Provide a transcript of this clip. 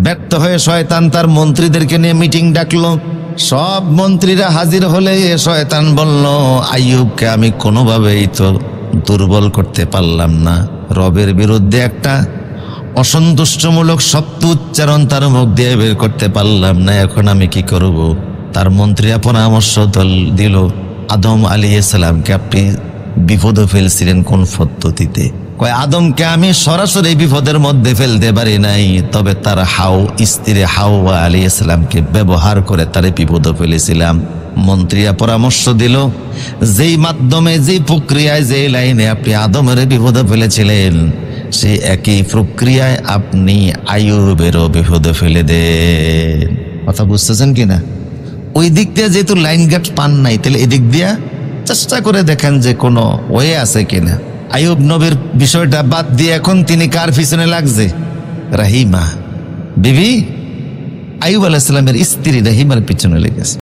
ব্যর্থ হয়ে শয়তান তার মন্ত্রীদেরকে নিয়ে মিটিং ডাকলো। সব মন্ত্রীরা হাজির হলে শয়তান বলল, আইয়ুবকে আমি কোনোভাবেই তো দুর্বল করতে পারলাম না, রবের বিরুদ্ধে একটা অসন্তুষ্টমূলক শব্দ উচ্চারণ তার মুখ দিয়ে বের করতে পারলাম না, এখন আমি কি করব? তার মন্ত্রীরা পরামর্শ দিল, আদম আলাইহিস সালামকে আপনি বিপদে ফেলছিলেন কোন পদ্ধতিতে? কয়, আদমকে আমি সরাসরি বিপদের মধ্যে ফেলতে পারি নাই, তবে তার স্ত্রী হাওয়া আলাইহিস সালামকে ব্যবহার করে তারে বিপদে ফেলেছিলাম। মন্ত্রীরা পরামর্শ দিল, যেই মাধ্যমে, যেই প্রক্রিয়ায়, যেই লাইনে আপনি আদমের বিপদে ফেলেছিলেন, সেই একই প্রক্রিয়ায় আপনি আইয়ুবেরও বিপদে ফেলে দেন। কথা বুঝতেছেন কিনা? ওই দিক দিয়ে যেহেতু লাইন গাট পান নাই, তাহলে এদিক দিয়া চেষ্টা করে দেখেন যে কোনো ওয়ে আছে কিনা। আইয়ুব নবীর বিষয়টা বাদ দিয়ে এখন তিনি কার পিছনে লাগছে? রাহিমা বিবি, আইয়ুব আলাইহিস সালামের স্ত্রী রাহিমার পিছনে লেগেছে।